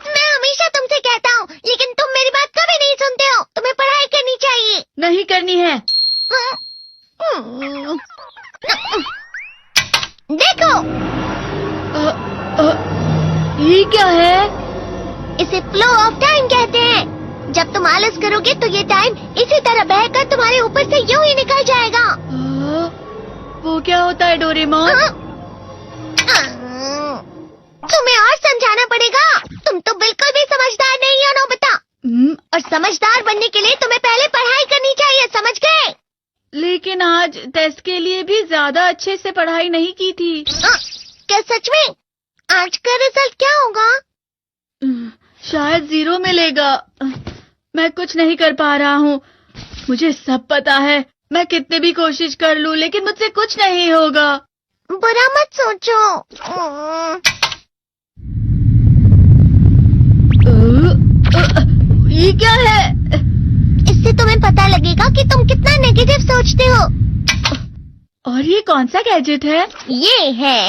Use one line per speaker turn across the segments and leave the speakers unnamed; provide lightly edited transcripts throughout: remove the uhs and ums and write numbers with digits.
मैं हमेशा तुमसे कहता हूँ, लेकिन तुम मेरी बात कभी नहीं सुनते हो। तुम्हें पढ़ाई करनी चाहिए।
नहीं करनी है।
देखो,
ये क्या है?
इसे फ्लो ऑफ टाइम कहते हैं। जब तुम आलस करोगे तो ये टाइम इसी तरह बहकर तुम्हारे ऊपर से यूं ही निकल जाएगा।
वो क्या होता है डोरेमोन?
तुम्हें और समझाना पड़ेगा। तुम तो बिल्कुल भी समझदार नहीं हो नोबिता। और समझदार बनने के लिए तुम्हें पहले पढ़ाई करनी चाहिए, समझ गए?
लेकिन आज टेस्ट के लिए भी ज्यादा अच्छे से पढ़ाई नहीं की थी।
क्या सच में? आज का रिजल्ट क्या होगा?
शायद 0 मिलेगा। मैं कुछ नहीं कर पा रहा हूँ। मुझे सब पता है। मैं कितने भी कोशिश कर लूँ, लेकिन मुझसे कुछ नहीं होगा।
बुरा मत सोचो।
ये क्या है?
इससे तुम्हें पता लगेगा कि तुम कितना नेगेटिव सोचते हो।
और ये कौन सा गैजेट है?
ये है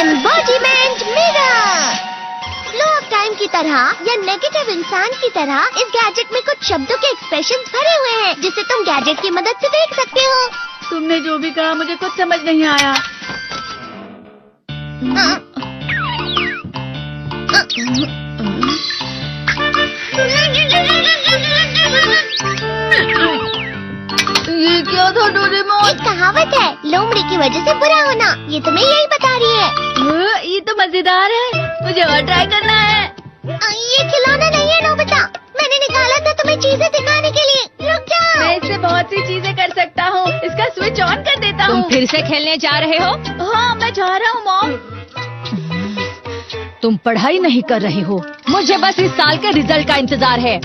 embodiment mirror. Flow of time की तरह या नेगेटिव इंसान की तरह इस गैजेट में कुछ शब्दों के एक्सप्रेशंस भरे हुए हैं, जिसे तुम गैजेट की मदद से देख सकते हो।
तुमने जो भी कहा मुझे कुछ समझ नहीं आया। ये क्या था डोरेमोन?
एक कहावत है, लोमड़ी की वजह से बुरा होना। ये तुम्हें यही बता रही है।
ये तो मजेदार है। मुझे और ट्राई करना है।
ये खिलौना नहीं है नोबिता। मैंने निकाला था तुम्हें चीजें दिखाने के लिए। रुक जाओ।
मैं इससे बहुत सी चीजें कर सकता हूँ। इसका स्विच ऑन कर देता हूँ।
तुम फिर से खेलने जा रहे हो?
हाँ, मैं जा रहा हूँ मॉम।
तुम पढ़ाई नहीं कर रहे हो। मुझे बस इस साल के रिजल्ट का इंतजार है।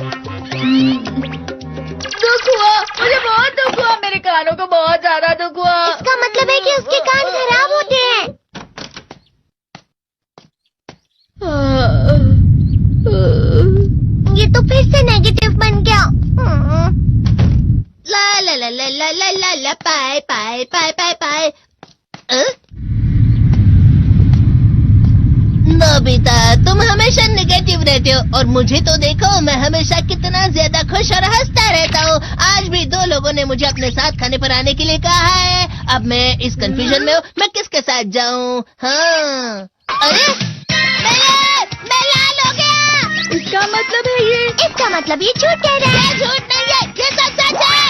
दुख हुआ, मुझे बहुत दुख हुआ। मेरे कानों को बहुत ज्यादा दुख हुआ।
इसका मतलब है कि उसके कान खराब होते हैं। ये तो फिर से नेगेटिव बन गया। ला ला ला ला ला ला ला ला पाए पाए पाए पाए पाए। नोबिता, तुम हमेशा नेगेटिव रहते हो और मुझे तो देखो, मैं हमेशा कितना ज्यादा खुश और हंसता रहता हूँ। आज भी 2 लोगों ने मुझे अपने साथ खाने पर आने के लिए कहा है। अब मैं इस कंफ्यूजन में हूँ, मैं किसके साथ जाऊँ? हाँ, अरे मैं लाल हो गया।
इसका मतलब है ये?
इसका मतलब ये झूठ कह रहा है। झूठ नहीं है, ये सब सच है।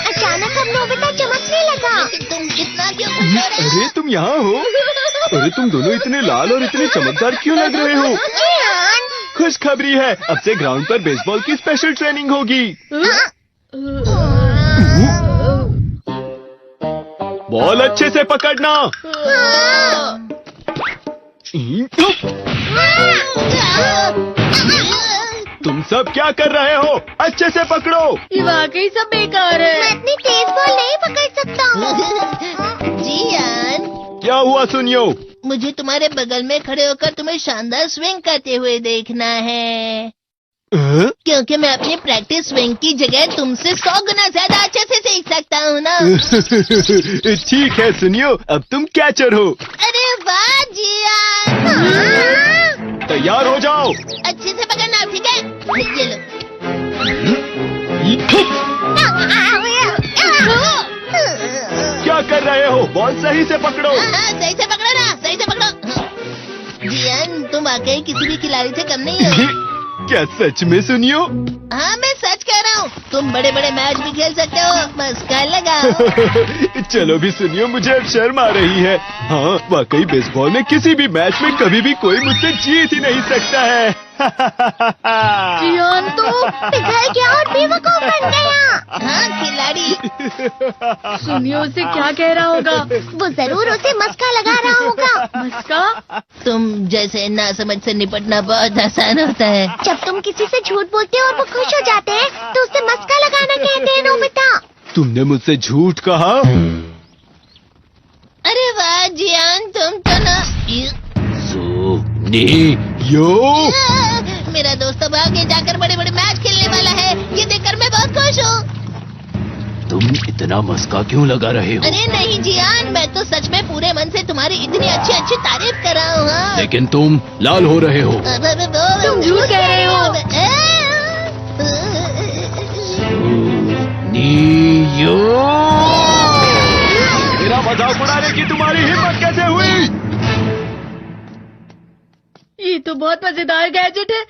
अचानक अब नोबिता चमकने लगा। तुम कितना क्यों खुश हो रहे हो?
अरे तुम यहाँ हो? अरे तुम दोनों इतने लाल और इतने चमकदार क्यों लग रहे हो? खुशखबरी है, अब से ग्राउंड पर बेसबॉल की स्पेशल ट्रेनिंग होगी। बॉल अच्छे से पकड़ना। तुम सब क्या कर रहे हो? अच्छे से पकड़ो।
ये वाकई सब बेकार
मैं
है।
इतनी तेज बॉल नहीं पकड़ सकता हूँ। जियान,
क्या हुआ सुनियो?
मुझे तुम्हारे बगल में खड़े होकर तुम्हें शानदार स्विंग करते हुए देखना है, क्योंकि मैं अपनी प्रैक्टिस स्विंग की जगह तुमसे 100 गुना ज्यादा अच्छे से सीख सकता हूँ ना।
ठीक है सुनियो, अब तुम कैचर हो।
अरे वाह जियान।
तैयार हो जाओ।
अच्छे से पकड़ना, ठीक है? ये लो।
क्या कर रहे हो? बॉल सही से पकड़ो।
सही से पकड़ो ना, सही से पकड़ो। जियान, तुम वाकई किसी भी खिलाड़ी से कम नहीं हो।
क्या सच में सुनियो?
हाँ, मैं सच कह रहा हूँ। तुम बड़े बड़े मैच भी खेल सकते हो, बस कर लगाओ।
चलो भी सुनियो, मुझे अब शर्म आ रही है। हाँ, वाकई बेसबॉल में किसी भी मैच में कभी भी कोई मुझसे जीत ही नहीं सकता है।
जियान तो
पिघल गया और बेवकूफ बन गया। हाँ, खिलाड़ी।
सुनियो से क्या कह रहा होगा?
वो जरूर उसे मस्का लगा रहा होगा।
मस्का?
तुम जैसे नासमझ से निपटना बहुत आसान होता है। जब तुम किसी से झूठ बोलते हो और वो खुश हो जाते हैं, तो उसे मस्का लगाना कहते हैं नोबिता।
तुमने मुझसे झूठ कहा?
अरे वाह जियान, तुम तो ना।
यो,
मेरा दोस्त अब आगे जाकर बड़े बड़े मैच खेलने वाला है। ये देखकर मैं बहुत खुश हूँ।
तुम इतना मस्का क्यों लगा रहे हो?
अरे नहीं जियान, मैं तो सच में पूरे मन से तुम्हारी इतनी अच्छी अच्छी तारीफ कर रहा हूँ। हाँ।
लेकिन तुम लाल हो रहे हो।
तुम झूठ कह रहे हो।
नियो! मेरा मजाक उड़ाने की तुम्हारी हिम्मत कैसे हुई?
ये तो बहुत मजेदार गैजेट है।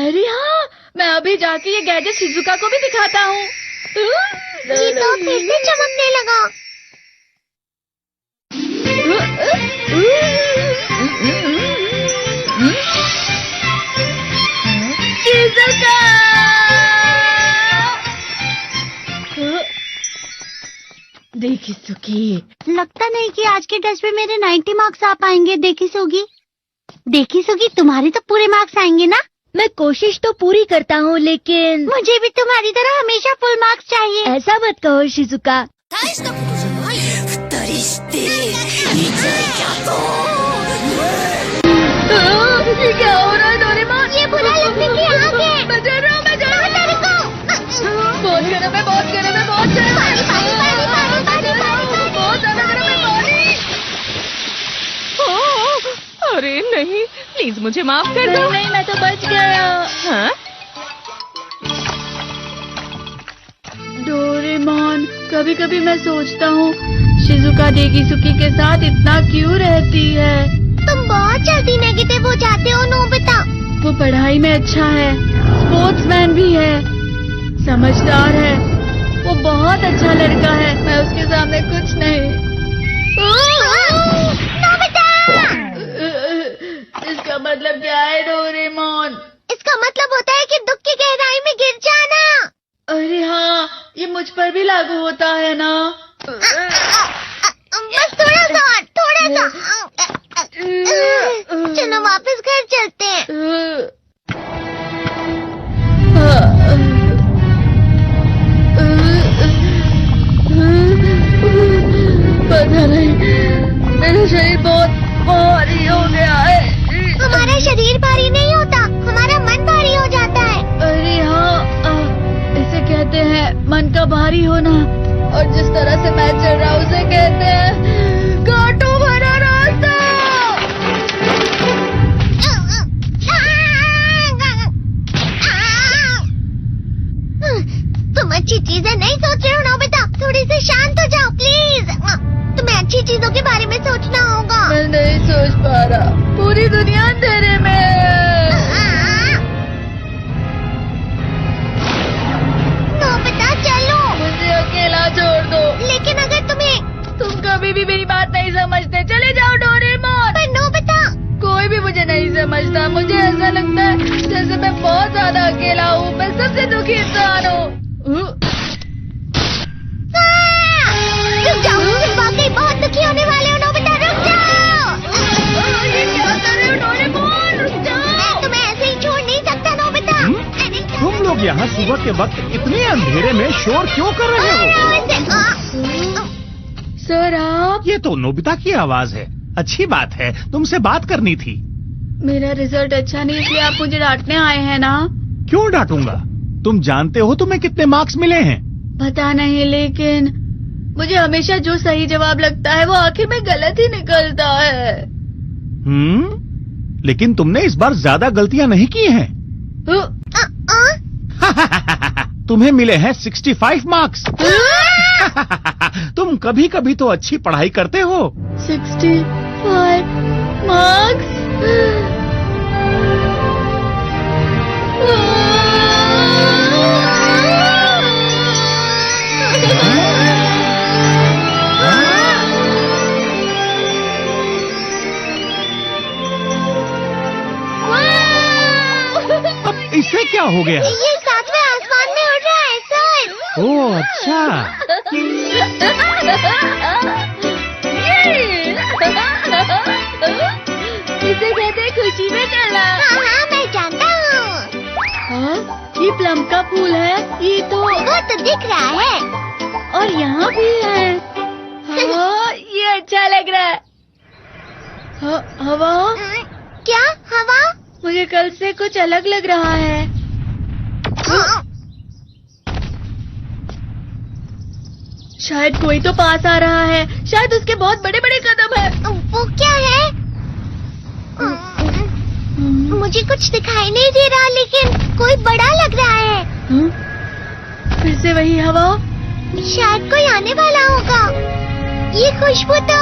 अरे हाँ, मैं अभी जाके ये गैजेट शिजुका को भी दिखाता हूँ।
ये तो फिर से चमकने लगा।
शिजुका! देखी सुकी,
लगता नहीं कि आज के टेस्ट में मेरे 90 मार्क्स आ पाएंगे। देखी सोगी तुम्हारे तो पूरे मार्क्स आएंगे ना?
मैं कोशिश तो पूरी करता हूँ, लेकिन
मुझे भी तुम्हारी तरह हमेशा फुल मार्क्स चाहिए।
ऐसा मत कहो शिजुका।
ये क्या हो रहा है डोरेमोन?
ये बुरा लगने की आग है।
मैं डर रहा हूँ, मैं डर रहा हूँ। बहुत गर्म है, बहुत गर्म है, बहुत गर्म है। बहुत ज्यादा गर्म है पानी।
अरे नहीं, प्लीज मुझे माफ कर दो।
नहीं, मैं तो बच गया।
हाँ?
डोरेमोन, कभी कभी मैं सोचता हूँ शिजुका डेगिसुकी के साथ इतना क्यों रहती है।
तुम बहुत जल्दी नेगेटिव हो जाते हो नोबिता।
वो पढ़ाई में अच्छा है, स्पोर्ट्समैन भी है, समझदार है। वो बहुत अच्छा लड़का है। मैं उसके सामने कुछ नहीं।
नोबिता!
इसका मतलब क्या है डोरेमोन?
इसका मतलब होता है कि दुख की गहराई में गिर जाना।
अरे हाँ, ये मुझ पर भी लागू होता है ना।
बस थोड़ा सा। चलो वापस घर चलते हैं।
पता नहीं, मेरा शरीर बहुत भारी हो गया है।
हमारा शरीर भारी नहीं होता, हमारा मन भारी हो जाता है।
अरे हाँ, इसे कहते हैं मन का भारी होना। और जिस तरह से मैं चल रहा हूँ उसे कहते हैं कांटों भरा रास्ता।
तुम अच्छी चीजें नहीं सोच रहे हो नोबिता। थोड़ी सी शांत हो जाओ प्लीज। तुम्हें अच्छी चीजों के बारे में सोचना होगा।
मैं नहीं सोच पा रहा, पूरी दुनिया अंधेरे में है।
नोबिता चलो।
मुझे अकेला छोड़ दो।
लेकिन अगर
तुम कभी भी मेरी बात नहीं समझते। चले जाओ डोरेमोन।
पर नोबिता।
कोई भी मुझे नहीं समझता। मुझे ऐसा लगता है जैसे मैं बहुत ज्यादा अकेला हूँ। मैं सबसे दुखी इंसान हूँ।
रुक जाओ, तुम वाकई बहुत दुखी होने वाले हो नोबिता। रुक जाओ।
ये क्या कर रहे हो डोरेमोन? रुक जाओ।
मैं तुम्हें ऐसे ही छोड़ नहीं सकता नोबिता।
तुम लोग यहाँ सुबह के वक्त इतने अंधेरे में शोर क्यों कर रहे हो?
सर आप?
ये तो नोबिता की आवाज है। अच्छी बात है, तुमसे बात करनी थी।
मेरा रिजल्ट अच्छा नहीं, इसलिए आप मुझे डांटने आए हैं ना?
क्यों डांटूंगा? तुम जानते हो तुम्हें कितने मार्क्स मिले हैं?
पता नहीं, लेकिन मुझे हमेशा जो सही जवाब लगता है वो आखिर में गलत ही निकलता है।
लेकिन तुमने इस बार ज्यादा गलतियां नहीं की हैं। तुम्हें मिले हैं 65 मार्क्स। तुम कभी कभी तो अच्छी पढ़ाई करते हो।
65 मार्क्स?
अब इससे क्या हो गया?
ये सातवें आसमान में उड़ रहा है सर।
ओह अच्छा।
इसे कहते हैं खुशी में चलना।
हाँ मैं जानता हूँ।
हाँ, ये प्लम का फूल है। ये तो
वो तो दिख रहा है।
और यहाँ भी है। हाँ, ये अच्छा लग रहा है। हवा?
क्या हवा?
मुझे कल से कुछ अलग लग रहा है। शायद कोई तो पास आ रहा है। शायद उसके बहुत बड़े बड़े कदम है।
वो क्या है? मुझे कुछ दिखाई नहीं दे रहा, लेकिन कोई बड़ा लग रहा है।
फिर से वही हवा।
शायद कोई आने वाला होगा। ये खुशबू तो